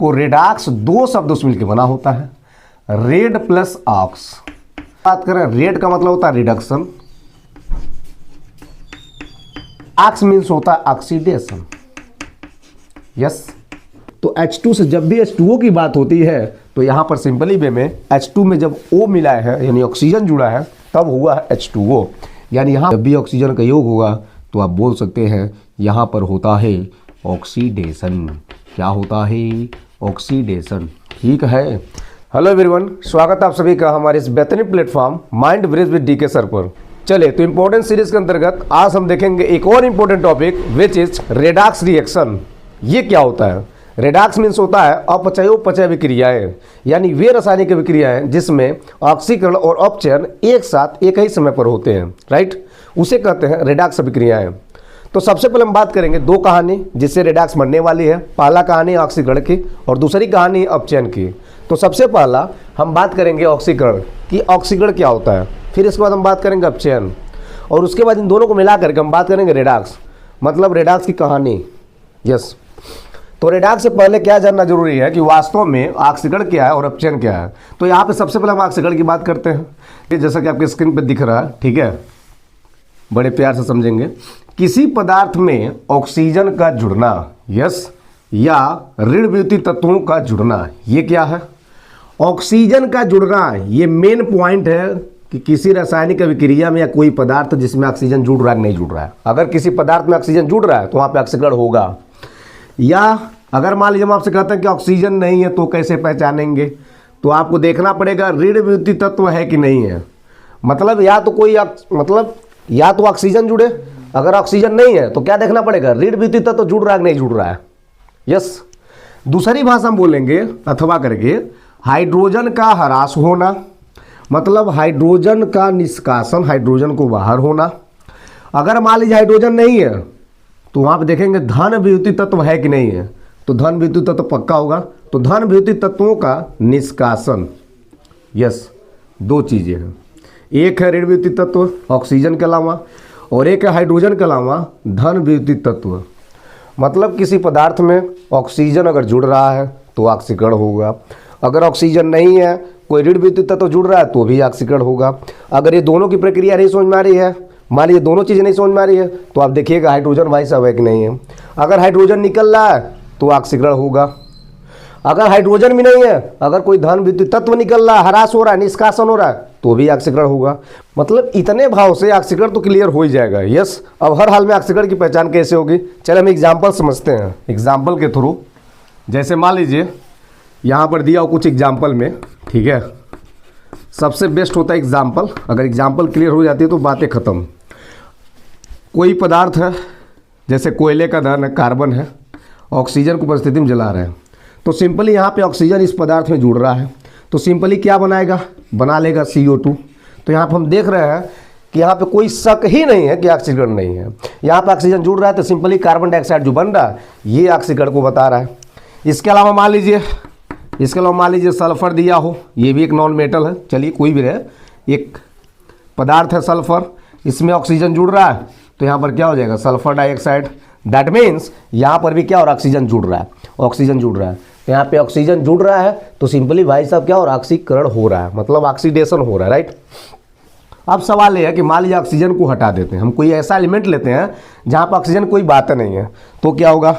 आपको रेडॉक्स दो शब्दों से मिलकर बना होता है, रेड प्लस ऑक्स। बात करें रेड का मतलब होता है रिडक्शन, ऑक्स मीन्स होता है ऑक्सीडेशन। यस, तो H2 से जब भी H2O की बात होती है तो यहां पर सिंपली वे में H2 में जब O मिला है यानी ऑक्सीजन जुड़ा है तब हुआ है H2O। यानी यहां जब भी ऑक्सीजन का योग होगा तो आप बोल सकते हैं यहां पर होता है ऑक्सीडेशन। क्या होता है? ऑक्सीडेशन। ठीक है। हेलो एवरीवन, स्वागत है आप सभी का हमारे इस बेहतरीन platform mind bridge with DK sir पर। चलिए, तो इंपॉर्टेंट सीरीज के अंतर्गत आज हम देखेंगे एक और important topic which is redox reaction. ये क्या होता है? रेडॉक्स मीन्स होता है अपचयोपचय विक्रियाएं, यानी वे रासायनिक विक्रियाएं जिसमें ऑक्सीकरण और अपचयन एक साथ एक ही समय पर होते हैं, राइट, उसे कहते हैं रेडॉक्स विक्रियाएं। तो सबसे पहले हम बात करेंगे दो कहानी जिससे रेडॉक्स बनने वाली है। पहला कहानी ऑक्सीकरण की और दूसरी कहानी अपचयन की। तो सबसे पहला हम बात करेंगे ऑक्सीकरण कि ऑक्सीकरण क्या होता है, फिर इसके बाद हम बात करेंगे अपचयन और उसके बाद इन दोनों को मिला करके हम बात करेंगे रेडॉक्स, मतलब रेडॉक्स की कहानी। यस, तो रेडॉक्स से पहले क्या जानना जरूरी है कि वास्तव में ऑक्सीकरण क्या है और अपचयन क्या है। तो यहाँ पे सबसे पहले हम ऑक्सीकरण की बात करते हैं, कि जैसा कि आपके स्क्रीन पे दिख रहा है, ठीक है, बड़े प्यार से समझेंगे। किसी पदार्थ में ऑक्सीजन का जुड़ना, यस, या ऋण विद्युतीय तत्वों का जुड़ना, ये क्या है? ऑक्सीजन का जुड़ना, ये मेन पॉइंट है कि किसी रासायनिक अभिक्रिया में या कोई पदार्थ जिसमें ऑक्सीजन जुड़ रहा है नहीं जुड़ रहा है। अगर किसी पदार्थ में ऑक्सीजन जुड़ रहा है तो वहाँ पे ऑक्सीकरण होगा। या अगर मान लीजिए हम आपसे कहते हैं कि ऑक्सीजन नहीं है तो कैसे पहचानेंगे? तो आपको देखना पड़ेगा ऋण विद्युतीय तत्व है कि नहीं है। मतलब या तो ऑक्सीजन जुड़े, अगर ऑक्सीजन नहीं है तो क्या देखना पड़ेगा? ऋण विद्युतीय तत्व जुड़ रहा है कि नहीं जुड़ रहा है। यस, दूसरी भाषा हम बोलेंगे अथवा करके हाइड्रोजन का ह्रास होना, मतलब हाइड्रोजन का निष्कासन, हाइड्रोजन को बाहर होना। अगर मान लीजिए हाइड्रोजन नहीं है तो वहाँ पे देखेंगे धन विद्युतीय तत्व है कि नहीं है, तो धन विद्युतीय तत्व पक्का होगा। तो धन विद्युतीय तत्वों का निष्कासन, यस, दो चीज़ें हैं, एक है ऋण विद्युतीय तत्व ऑक्सीजन के अलावा और एक है हाइड्रोजन के अलावा धन विद्युतीय तत्व। मतलब किसी पदार्थ में ऑक्सीजन अगर जुड़ रहा है तो ऑक्सीकरण होगा, अगर ऑक्सीजन नहीं है कोई ऋण विद्युतीय तत्व जुड़ रहा है तो भी ऑक्सीकरण होगा। अगर ये दोनों की प्रक्रिया नहीं समझ में आ रही है, मान लीजिए दोनों चीज़ें नहीं समझ में आ रही है, तो आप देखिएगा हाइड्रोजन भाई साहब है कि नहीं है। अगर हाइड्रोजन निकल रहा है तो ऑक्सीकरण होगा, अगर हाइड्रोजन भी नहीं है, अगर कोई धन विद्युत तत्व निकल रहा है, ह्रास हो रहा है, निष्कासन हो रहा है, तो भी ऑक्सीकरण होगा। मतलब इतने भाव से ऑक्सीकरण तो क्लियर हो ही जाएगा। यस, अब हर हाल में ऑक्सीकरण की पहचान कैसे होगी? चले हम एग्जाम्पल समझते हैं। एग्जाम्पल के थ्रू, जैसे मान लीजिए यहाँ पर दिया हो कुछ एग्जाम्पल में, ठीक है, सबसे बेस्ट होता है एग्जाम्पल। अगर एग्जाम्पल क्लियर हो जाती है तो बातें खत्म। कोई पदार्थ है, जैसे कोयले का धन है, कार्बन है, ऑक्सीजन को उपस्थिति में जला रहे हैं, तो सिंपली यहाँ पे ऑक्सीजन इस पदार्थ में जुड़ रहा है, तो सिंपली क्या बनाएगा? बना लेगा CO2। तो यहाँ पे हम देख रहे हैं कि यहाँ पे कोई शक ही नहीं है कि ऑक्सीकरण नहीं है। यहाँ पे ऑक्सीजन जुड़ रहा है तो सिंपली कार्बन डाइऑक्साइड जो बन रहा है ये ऑक्सीकरण को बता रहा है। इसके अलावा मान लीजिए सल्फर दिया हो, ये भी एक नॉन मेटल है, चलिए कोई भी रहे, एक पदार्थ है सल्फर, इसमें ऑक्सीजन जुड़ रहा है तो यहाँ पर क्या हो जाएगा? Sulphur dioxide. दैट मीन्स यहाँ पर भी क्या और ऑक्सीजन जुड़ रहा है, ऑक्सीजन जुड़ रहा है। तो यहाँ पे ऑक्सीजन जुड़ रहा है तो सिंपली भाई साहब क्या और ऑक्सीकरण हो रहा है, मतलब ऑक्सीडेशन हो रहा है, राइट। अब सवाल ये है कि मान लीजिए ऑक्सीजन को हटा देते हैं, हम कोई ऐसा एलिमेंट लेते हैं जहाँ पर ऑक्सीजन कोई बात नहीं है, तो क्या होगा?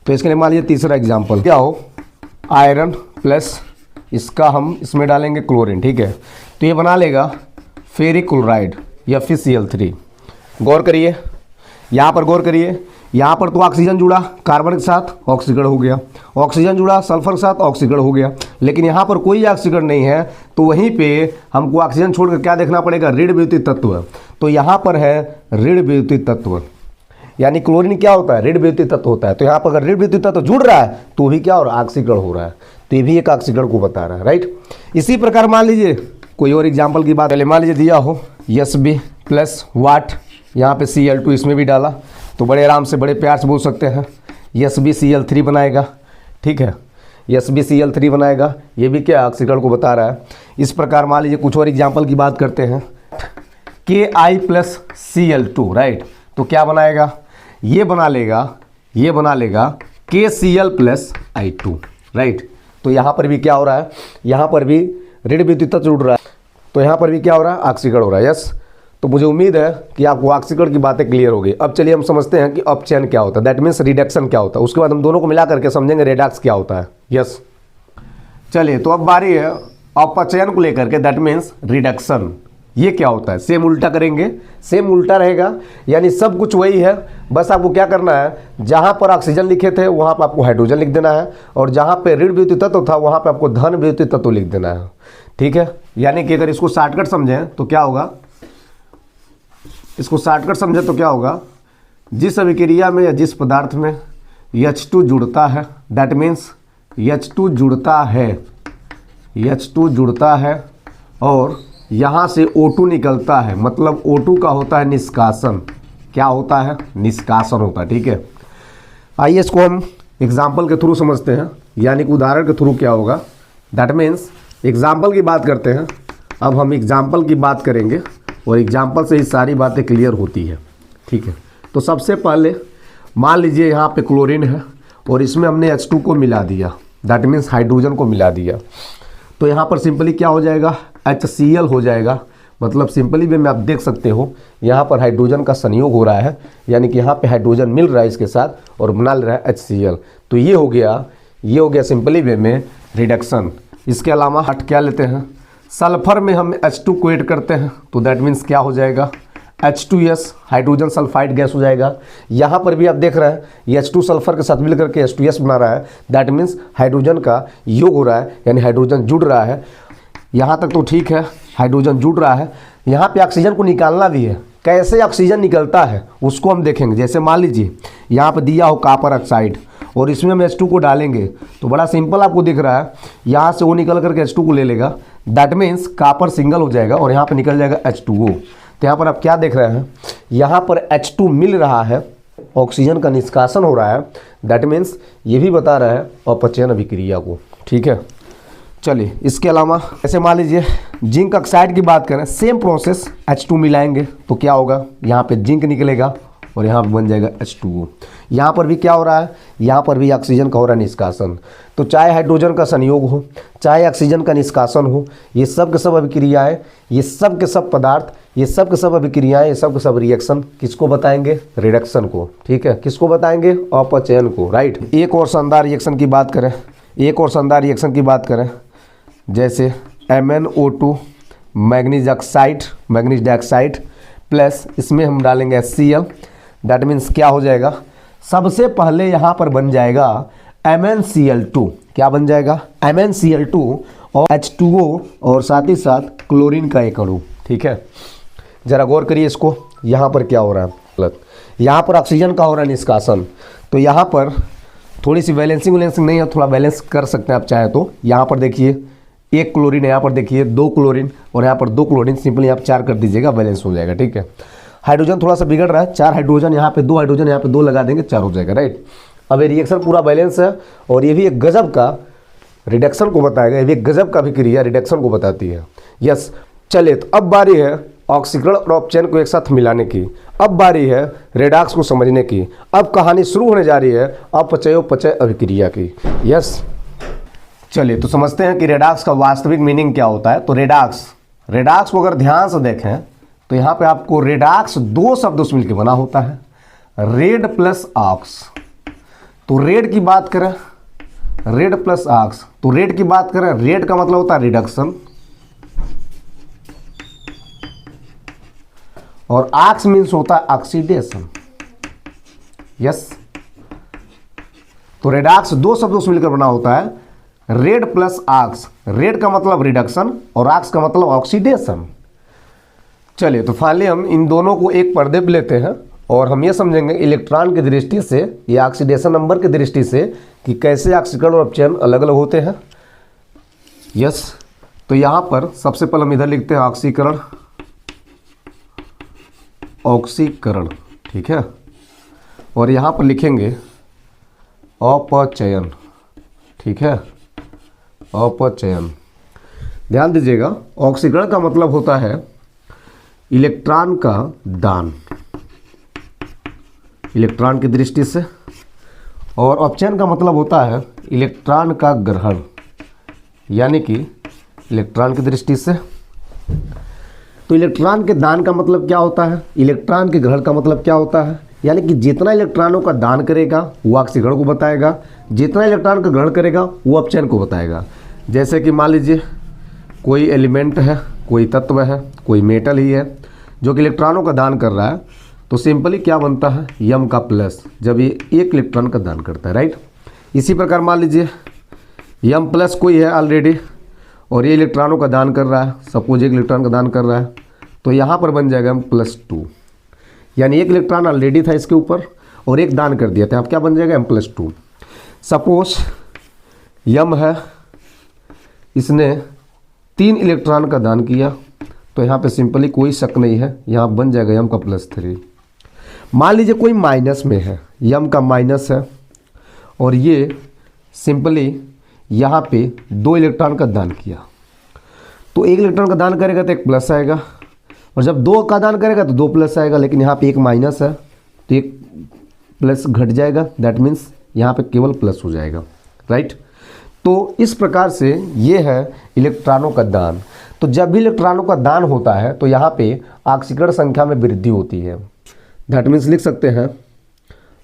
तो इसके लिए मान लीजिए तीसरा एग्जाम्पल क्या हो? आयरन प्लस इसका हम इसमें डालेंगे क्लोरीन, ठीक है, तो ये बना लेगा फेरिक क्लोराइड या फिर Cl3। गौर करिए, यहाँ पर गौर करिए, यहाँ पर तो ऑक्सीजन जुड़ा कार्बन के साथ, ऑक्सीकरण हो गया, ऑक्सीजन जुड़ा सल्फर के साथ, ऑक्सीकरण हो गया। लेकिन यहाँ पर कोई ऑक्सीकरण नहीं है तो वहीं पे हमको ऑक्सीजन छोड़कर क्या देखना पड़ेगा? ऋण विद्युतीय तत्व। तो यहाँ पर है ऋण विद्युतीय तत्व, यानी क्लोरीन क्या होता है? ऋण विद्युतीय तत्व होता है। तो यहाँ पर अगर ऋण विद्युतीय तत्व जुड़ रहा है तो भी क्या और ऑक्सीकरण हो रहा है, तो ये भी एक ऑक्सीकरण को बता रहा है, राइट। इसी प्रकार मान लीजिए कोई और एग्जाम्पल की बात, मान लीजिए दिया हो Sb प्लस वाट, यहाँ पे Cl2 इसमें भी डाला, तो बड़े आराम से बड़े प्यार से बोल सकते हैं SbCl3 बनाएगा, ठीक है, SbCl3 बनाएगा, ये भी क्या ऑक्सीकरण को बता रहा है। इस प्रकार मान लीजिए कुछ और एग्जाम्पल की बात करते हैं, Ki प्लस Cl2, राइट, तो क्या बनाएगा? ये बना लेगा KCl प्लस I2। राइट। तो यहाँ पर भी क्या हो रहा है, यहाँ पर भी ऋण विद्युत तत्व जुड़ रहा है, तो यहाँ पर भी क्या हो रहा है, ऑक्सीकरण हो रहा है। यस, तो मुझे उम्मीद है कि आपको ऑक्सीकरण की बातें क्लियर हो गई। अब चलिए हम समझते हैं कि अपचयन क्या होता है, दैट मीन्स रिडक्शन क्या होता है। उसके बाद हम दोनों को मिला करके समझेंगे रेडॉक्स क्या होता है। यस, चलिए तो अब बारी है अपचयन को लेकर के, दैट मीन्स रिडक्शन। ये क्या होता है, सेम उल्टा करेंगे, सेम उल्टा रहेगा, यानी सब कुछ वही है, बस आपको क्या करना है, जहाँ पर ऑक्सीजन लिखे थे वहाँ पर आपको हाइड्रोजन लिख देना है, और जहाँ पे ऋण विद्युत तत्व था वहाँ पे आपको धन विद्युत तत्व लिख देना है। ठीक है, यानी कि अगर इसको शॉर्टकट समझें तो क्या होगा, इसको शॉर्टकट समझें तो क्या होगा, जिस अभिक्रिया में या जिस पदार्थ में H2 जुड़ता है, दैट मीन्स H2 जुड़ता है, H2 जुड़ता है और यहाँ से O2 निकलता है, मतलब O2 का होता है निष्कासन। क्या होता है, निष्कासन होता है। ठीक है, आइए इसको हम एग्जाम्पल के थ्रू समझते हैं, यानी कि उदाहरण के थ्रू क्या होगा, दैट मीन्स एग्जाम्पल की बात करते हैं। अब हम एग्जाम्पल की बात करेंगे और एग्जाम्पल से ही सारी बातें क्लियर होती है। ठीक है, तो सबसे पहले मान लीजिए यहाँ पे क्लोरीन है और इसमें हमने H2 को मिला दिया, दैट मीन्स हाइड्रोजन को मिला दिया, तो यहाँ पर सिंपली क्या हो जाएगा, HCl हो जाएगा। मतलब सिंपली वे में आप देख सकते हो यहाँ पर हाइड्रोजन का संयोग हो रहा है, यानी कि यहाँ पे हाइड्रोजन मिल रहा है इसके साथ और बना ले रहा है HCl। तो ये हो गया सिंपली वे में रिडक्शन। इसके अलावा हट क्या लेते हैं, सल्फर में हम H2 को ऐड करते हैं, तो दैट मीन्स क्या हो जाएगा, H2S हाइड्रोजन सल्फाइड गैस हो जाएगा। यहाँ पर भी आप देख रहे हैं ये H2 सल्फर के साथ मिलकर के H2S बना रहा है, दैट मीन्स हाइड्रोजन का योग हो रहा है, यानी हाइड्रोजन जुड़ रहा है। यहाँ तक तो ठीक है, हाइड्रोजन जुड़ रहा है। यहाँ पे ऑक्सीजन को निकालना भी है, कैसे ऑक्सीजन निकलता है उसको हम देखेंगे। जैसे मान लीजिए यहाँ पर दिया हो कॉपर ऑक्साइड और इसमें हम H2 को डालेंगे, तो बड़ा सिंपल आपको दिख रहा है, यहाँ से वो निकल करके H2 को ले लेगा, दैट मीन्स कॉपर सिंगल हो जाएगा और यहाँ पर निकल जाएगा H2O। तो यहाँ पर आप क्या देख रहे हैं, यहाँ पर H2 मिल रहा है, ऑक्सीजन का निष्कासन हो रहा है, दैट मीन्स ये भी बता रहा है अपचयन अभिक्रिया को। ठीक है, चलिए इसके अलावा ऐसे मान लीजिए जिंक ऑक्साइड की बात करें, सेम प्रोसेस, H2 मिलाएंगे तो क्या होगा, यहाँ पे जिंक निकलेगा और यहाँ पे बन जाएगा H2O। यहाँ पर भी क्या हो रहा है, यहाँ पर भी ऑक्सीजन का हो रहा है निष्कासन। तो चाहे हाइड्रोजन का संयोग हो, चाहे ऑक्सीजन का निष्कासन हो, ये सब के सब अभिक्रियाएं, ये सब के सब पदार्थ, ये सब के सब अभिक्रियाएं, ये सब के सब रिएक्शन किसको बताएंगे, रिडक्शन को। ठीक है, किसको बताएंगे, अपचयन को। राइट, एक और शानदार रिएक्शन की बात करें, एक और शानदार रिएक्शन की बात करें, जैसे MnO2 manganese oxide, manganese dioxide plus इसमें हम डालेंगे HCl, दैट मीन्स क्या हो जाएगा, सबसे पहले यहाँ पर बन जाएगा MnCl2। क्या बन जाएगा, MnCl2 और H2O और साथ ही साथ क्लोरीन का एक अणु। ठीक है, जरा गौर करिए इसको, यहाँ पर क्या हो रहा है, गलत, यहाँ पर ऑक्सीजन का हो रहा है निष्कासन, तो यहाँ पर थोड़ी सी बैलेंसिंग नहीं है, थोड़ा बैलेंस कर सकते हैं आप चाहे तो। यहाँ पर देखिए एक क्लोरीन है, यहाँ पर देखिए दो क्लोरीन और यहाँ पर दो क्लोरीन, सिंपली आप 4 कर दीजिएगा, बैलेंस हो जाएगा। ठीक है, हाइड्रोजन थोड़ा सा बिगड़ रहा है, 4 हाइड्रोजन यहाँ पे 2 हाइड्रोजन यहाँ पे 2 लगा देंगे, 4 हो जाएगा। राइट, अब ये रिएक्शन पूरा बैलेंस है और ये भी एक गजब का रिडक्शन को बताएगा, ये भी एक गजब का अभिक्रिया रिडक्शन को बताती है। यस, चलिए तो अब बारी है ऑक्सीकरण और अपचयन को एक साथ मिलाने की, अब बारी है रेडॉक्स को समझने की। अब कहानी शुरू होने जा रही है अपचयोपचय अभिक्रिया की। यस, चलिए तो समझते हैं कि रेडॉक्स का वास्तविक मीनिंग क्या होता है। तो रेडॉक्स को अगर ध्यान से देखें तो यहाँ पे आपको रेडॉक्स 2 शब्दों से मिलकर बना होता है, रेड प्लस ऑक्स। तो रेड की बात करें, रेड प्लस ऑक्स, तो रेड की बात करें, रेड का मतलब होता है रिडक्शन और ऑक्स मीन्स होता है ऑक्सीडेशन। यस, तो रेडॉक्स 2 शब्दों से मिलकर बना होता है, रेड प्लस ऑक्स। रेड का मतलब रिडक्शन और ऑक्स का मतलब ऑक्सीडेशन। चलिए तो फाइनली हम इन दोनों को एक पर्दे पे लेते हैं और हम ये समझेंगे इलेक्ट्रॉन की दृष्टि से या ऑक्सीडेशन नंबर की दृष्टि से कि कैसे ऑक्सीकरण और अपचयन अलग अलग होते हैं। यस, तो यहाँ पर सबसे पहले हम इधर लिखते हैं ऑक्सीकरण, ऑक्सीकरण। ठीक है, और यहाँ पर लिखेंगे अपचयन। ठीक है, अपचयन। ध्यान दीजिएगा, ऑक्सीकरण का मतलब होता है इलेक्ट्रॉन का दान, इलेक्ट्रॉन की दृष्टि से, और अपचयन का मतलब होता है इलेक्ट्रॉन का ग्रहण, यानी कि इलेक्ट्रॉन की दृष्टि से। तो इलेक्ट्रॉन के दान का मतलब क्या होता है, इलेक्ट्रॉन के ग्रहण का मतलब क्या होता है, यानी कि जितना इलेक्ट्रॉनों का दान करेगा वो ऑक्सीकरण को बताएगा, जितना इलेक्ट्रॉन का ग्रहण करेगा वो अपचयन को बताएगा। जैसे कि मान लीजिए कोई एलिमेंट है, कोई तत्व है, कोई मेटल ही है जो कि इलेक्ट्रॉनों का दान कर रहा है, तो सिंपली क्या बनता है, यम का प्लस, जब ये एक इलेक्ट्रॉन का दान करता है, राइट। इसी प्रकार मान लीजिए यम प्लस कोई है ऑलरेडी और ये इलेक्ट्रॉनों का दान कर रहा है, सपोज एक इलेक्ट्रॉन का दान कर रहा है, तो यहाँ पर बन जाएगा M+2, यानी एक इलेक्ट्रॉन ऑलरेडी था इसके ऊपर और एक दान कर दिया था, अब क्या बन जाएगा M+2। सपोज यम है, इसने 3 इलेक्ट्रॉन का दान किया, तो यहाँ पे सिंपली कोई शक नहीं है, यहाँ बन जाएगा यम का +3। मान लीजिए कोई माइनस में है, यम का माइनस है और ये सिंपली यहाँ पे 2 इलेक्ट्रॉन का दान किया, तो एक इलेक्ट्रॉन का दान करेगा तो एक प्लस आएगा और जब 2 का दान करेगा तो 2 प्लस आएगा, लेकिन यहाँ पे एक माइनस है तो एक प्लस घट जाएगा, दैट मीन्स यहाँ पे केवल प्लस हो जाएगा, राइट। तो इस प्रकार से ये है इलेक्ट्रॉनों का दान। तो जब भी इलेक्ट्रॉनों का दान होता है तो यहाँ पे ऑक्सीकरण संख्या में वृद्धि होती है, दैट मीन्स लिख सकते हैं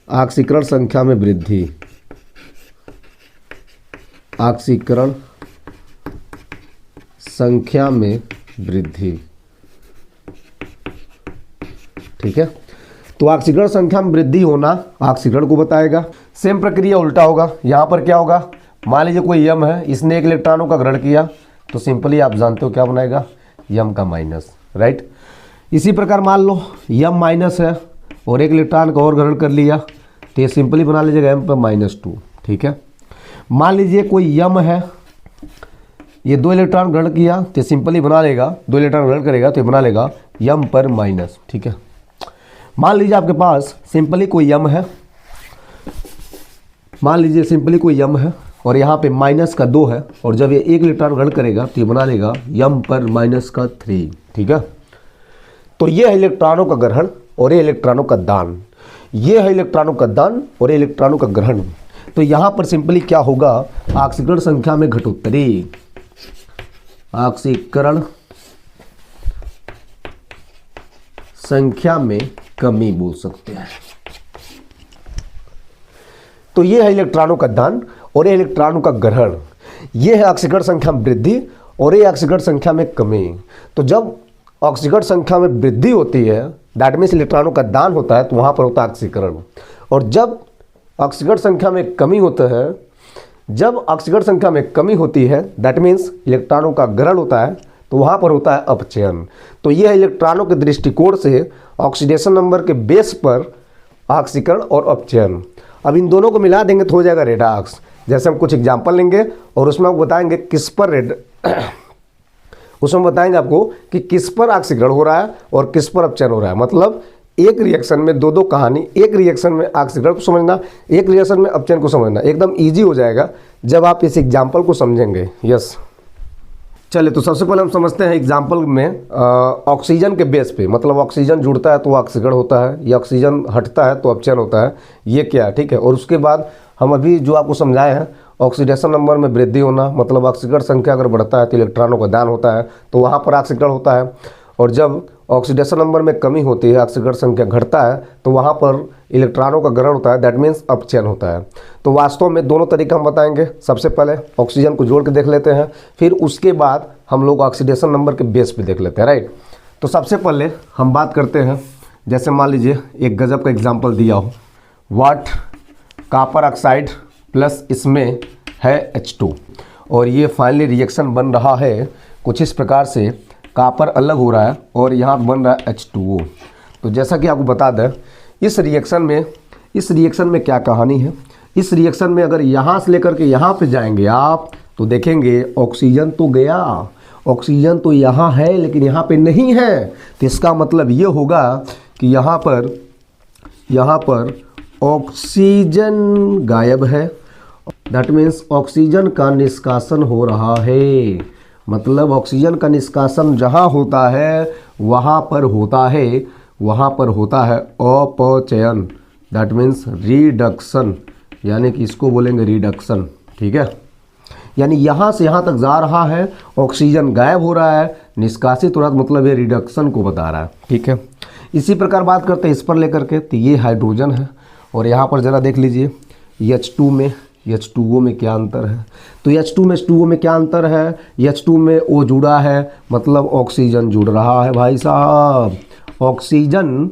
ऑक्सीकरण संख्या में वृद्धि, ऑक्सीकरण संख्या में वृद्धि, ठीक है। तो ऑक्सीकरण संख्या में वृद्धि होना ऑक्सीकरण को बताएगा। सेम प्रक्रिया उल्टा होगा, यहाँ पर क्या होगा, मान लीजिए कोई यम है, इसने एक इलेक्ट्रॉनों का ग्रहण किया, तो सिंपली आप जानते हो क्या बनाएगा, यम का माइनस, राइट। इसी प्रकार मान लो यम माइनस है और एक इलेक्ट्रॉन का और ग्रहण कर लिया, तो ये सिंपली बना लीजिएगा एम पर -2, ठीक है। मान लीजिए कोई यम है, ये 2 इलेक्ट्रॉन ग्रहण किया, तो सिंपली बना लेगा, 2 इलेक्ट्रॉन ग्रहण करेगा तो ये बना लेगा यम पर माइनस, ठीक है। मान लीजिए आपके पास सिंपली कोई यम है, मान लीजिए सिंपली कोई यम है और यहाँ पे -2 है और जब ये एक इलेक्ट्रॉन ग्रहण करेगा तो ये बना लेगा यम पर -3, ठीक है। तो ये है इलेक्ट्रॉनों का ग्रहण और ये इलेक्ट्रॉनों का दान, ये है इलेक्ट्रॉनों का दान और ये इलेक्ट्रॉनों का ग्रहण। तो यहाँ पर सिंपली क्या होगा, ऑक्सीकरण संख्या में घटोत्तरी, ऑक्सीकरण संख्या में कमी बोल सकते हैं। तो ये है इलेक्ट्रॉनों का दान और ये इलेक्ट्रॉनों का ग्रहण, ये है ऑक्सीकरण संख्या में वृद्धि और ये ऑक्सीकरण संख्या में कमी। तो जब ऑक्सीकरण संख्या में वृद्धि होती है, दैट मीन्स इलेक्ट्रॉनों का दान होता है, तो वहाँ पर होता है ऑक्सीकरण। और जब ऑक्सीकरण संख्या में कमी होता है, जब ऑक्सीकरण संख्या में कमी होती है, दैट मीन्स इलेक्ट्रॉनों का ग्रहण होता है, तो वहाँ पर होता है अपचयन। तो यह इलेक्ट्रॉनों के दृष्टिकोण से ऑक्सीडेशन नंबर के बेस पर ऑक्सीकरण और अपचयन। अब इन दोनों को मिला देंगे तो हो जाएगा रेडॉक्स। जैसे हम कुछ एग्जाम्पल लेंगे और उसमें आपको बताएंगे किस पर उसमें बताएंगे आपको कि किस पर ऑक्सीकरण हो रहा है और किस पर अपचयन हो रहा है। मतलब एक रिएक्शन में दो कहानी, एक रिएक्शन में ऑक्सीकरण को समझना, एक रिएक्शन में अपचयन को समझना, एकदम इजी हो जाएगा जब आप इस एग्जाम्पल को समझेंगे। यस, चलिए तो सबसे पहले हम समझते हैं एग्जाम्पल में ऑक्सीजन के बेस पे, मतलब ऑक्सीजन जुड़ता है तो ऑक्सीकरण होता है, या ऑक्सीजन हटता है तो अपचयन होता है, ये क्या है, ठीक है। और उसके बाद हम अभी जो आपको समझाए हैं ऑक्सीडेशन नंबर में वृद्धि होना, मतलब ऑक्सीकरण संख्या अगर बढ़ता है तो इलेक्ट्रॉनों का दान होता है, तो वहाँ पर ऑक्सीकरण होता है। और जब ऑक्सीडेशन नंबर में कमी होती है, ऑक्सीकरण संख्या घटता है, तो वहाँ पर इलेक्ट्रॉनों का ग्रहण होता है, दैट मीन्स अपचयन होता है। तो वास्तव में दोनों तरीका हम बताएंगे। सबसे पहले ऑक्सीजन को जोड़ के देख लेते हैं, फिर उसके बाद हम लोग ऑक्सीडेशन नंबर के बेस पे देख लेते हैं, राइट। तो सबसे पहले हम बात करते हैं, जैसे मान लीजिए एक गजब का एग्जाम्पल दिया हो, वाट कॉपर ऑक्साइड प्लस इसमें है H2 और ये फाइनली रिएक्शन बन रहा है कुछ इस प्रकार से, कॉपर अलग हो रहा है और यहाँ बन रहा है H2O। तो जैसा कि आपको बता दें, इस रिएक्शन में क्या कहानी है। इस रिएक्शन में अगर यहाँ से लेकर के यहाँ पे जाएंगे आप, तो देखेंगे ऑक्सीजन तो गया, ऑक्सीजन तो यहाँ है लेकिन यहाँ पे नहीं है। तो इसका मतलब ये होगा कि यहाँ पर ऑक्सीजन गायब है, दैट मीन्स ऑक्सीजन का निष्कासन हो रहा है। मतलब ऑक्सीजन का निष्कासन जहाँ होता है वहाँ पर होता है अपचयन, दैट मीन्स रिडक्शन, यानी कि इसको बोलेंगे रिडक्शन। ठीक है, यानी यहाँ से यहाँ तक जा रहा है, ऑक्सीजन गायब हो रहा है, निष्कासित हो रहा है, मतलब ये रिडक्शन को बता रहा है। ठीक है, इसी प्रकार बात करते हैं इस पर लेकर के, तो ये हाइड्रोजन है और यहाँ पर ज़रा देख लीजिए H2 में H2O में क्या अंतर है। तो H2 में H2O में क्या अंतर है, H2 में O जुड़ा है मतलब ऑक्सीजन जुड़ रहा है भाई साहब, ऑक्सीजन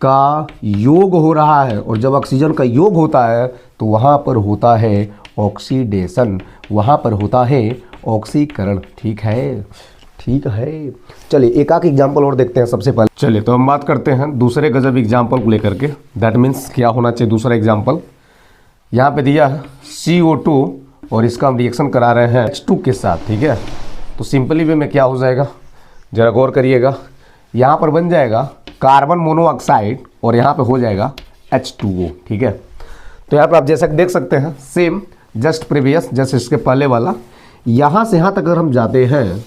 का योग हो रहा है, और जब ऑक्सीजन का योग होता है तो वहाँ पर होता है ऑक्सीडेशन, वहाँ पर होता है ऑक्सीकरण। ठीक है, ठीक है। चलिए एक आध एग्जाम्पल और देखते हैं सबसे पहले। चलिए तो हम बात करते हैं दूसरे गजब एग्जाम्पल को लेकर के, दैट मीन्स क्या होना चाहिए दूसरा एग्जाम्पल। यहाँ पे दिया है CO2 और इसका हम रिएक्शन करा रहे हैं H2 के साथ। ठीक है, तो सिंपली वे में क्या हो जाएगा, जरा गौर करिएगा, यहाँ पर बन जाएगा कार्बन मोनोऑक्साइड और यहाँ पे हो जाएगा H2O। ठीक है, तो यहाँ पर आप जैसा देख सकते हैं सेम जस्ट प्रीवियस जैसे इसके पहले वाला, यहाँ से यहाँ तक अगर हम जाते हैं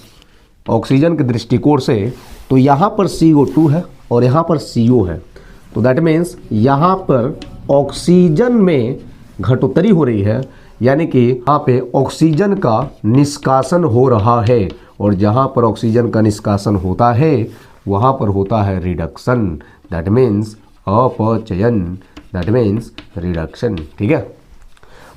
ऑक्सीजन के दृष्टिकोण से तो यहाँ पर CO2 है और यहाँ पर CO है, तो दैट मीन्स यहाँ पर ऑक्सीजन में घटोत्तरी हो रही है, यानी कि यहाँ पे ऑक्सीजन का निष्कासन हो रहा है, और जहाँ पर ऑक्सीजन का निष्कासन होता है वहाँ पर होता है रिडक्शन, दैट मीन्स अपचयन, दैट मीन्स रिडक्शन। ठीक है,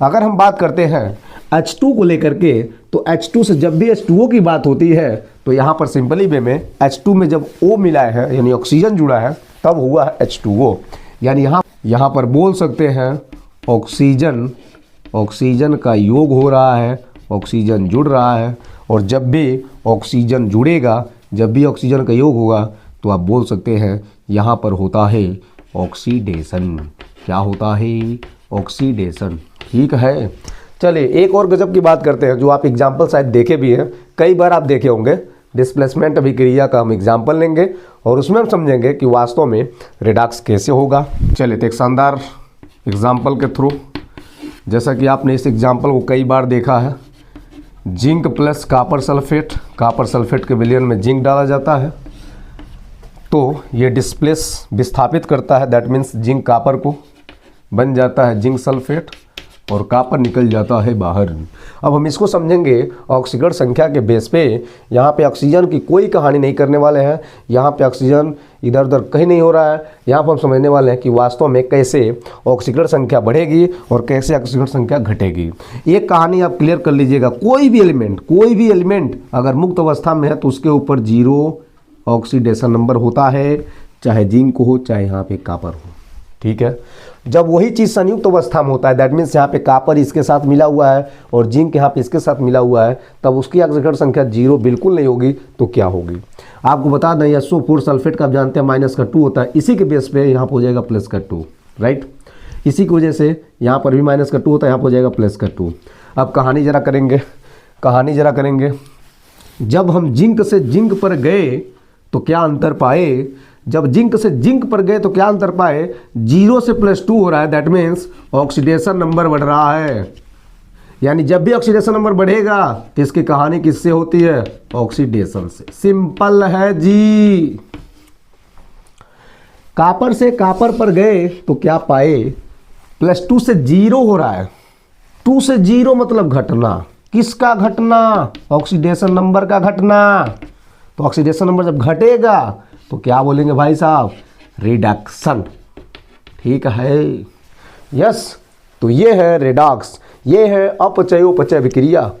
अगर हम बात करते हैं H2 को लेकर के, तो H2 से जब भी H2O की बात होती है तो यहाँ पर सिंपली वे में H2 में जब O मिला है यानी ऑक्सीजन जुड़ा है तब हुआ है H2O, यानी यहाँ पर बोल सकते हैं ऑक्सीजन का योग हो रहा है, ऑक्सीजन जुड़ रहा है, और जब भी ऑक्सीजन जुड़ेगा, जब भी ऑक्सीजन का योग होगा तो आप बोल सकते हैं यहाँ पर होता है ऑक्सीडेशन। क्या होता है, ऑक्सीडेशन। ठीक है, चलिए एक और गजब की बात करते हैं जो आप एग्जाम्पल शायद देखे भी हैं, कई बार आप देखे होंगे। डिस्प्लेसमेंट अभिक्रिया का हम एग्जाम्पल लेंगे और उसमें हम समझेंगे कि वास्तव में रिडक्स कैसे होगा। चलिए तो एक शानदार एग्जाम्पल के थ्रू, जैसा कि आपने इस एग्जाम्पल को कई बार देखा है, जिंक प्लस कापर सल्फेट के विलयन में जिंक डाला जाता है तो ये डिस्प्लेस विस्थापित करता है, दैट मीन्स जिंक कापर को, बन जाता है जिंक सल्फेट और कापर निकल जाता है बाहर। अब हम इसको समझेंगे ऑक्सीकरण संख्या के बेस पे। यहाँ पे ऑक्सीजन की कोई कहानी नहीं करने वाले हैं, यहाँ पे ऑक्सीजन इधर उधर कहीं नहीं हो रहा है, यहाँ पर हम समझने वाले हैं कि वास्तव में कैसे ऑक्सीकरण संख्या बढ़ेगी और कैसे ऑक्सीकरण संख्या घटेगी। एक कहानी आप क्लियर कर लीजिएगा, कोई भी एलिमेंट अगर मुक्त अवस्था में है तो उसके ऊपर 0 ऑक्सीडेशन नंबर होता है, चाहे जिंक हो चाहे यहाँ पे कापर हो। ठीक है, जब वही चीज़ संयुक्त अवस्था में होता है, दैट मीन्स यहाँ पे कापर इसके साथ मिला हुआ है और जिंक यहाँ पे इसके साथ मिला हुआ है, तब उसकी ऑक्सीकरण संख्या 0 बिल्कुल नहीं होगी। तो क्या होगी आपको बता दें, SO4 सल्फेट का आप जानते हैं -2 होता है, इसी के बेस पे यहाँ पर हो जाएगा +2, राइट। इसी की वजह से यहाँ पर भी -2 होता है, यहाँ पर हो जाएगा +2। अब कहानी जरा करेंगे, जब हम जिंक से जिंक पर गए तो क्या अंतर पाए, जब जिंक से जिंक पर गए तो क्या अंतर पाए, 0 से +2 हो रहा है, दैट मीन्स ऑक्सीडेशन नंबर बढ़ रहा है। यानी जब भी ऑक्सीडेशन नंबर बढ़ेगा तो इसकी कहानी किससे होती है, ऑक्सीडेशन से। सिंपल है जी। कापर से कापर पर गए तो क्या पाए, +2 से 0 हो रहा है, 2 से 0 मतलब घटना, किसका घटना, ऑक्सीडेशन नंबर का घटना। तो ऑक्सीडेशन नंबर जब घटेगा तो क्या बोलेंगे भाई साहब, रिडक्शन। ठीक है, यस। तो ये है रिडक्स, ये है अपचयोपचय विक्रिया।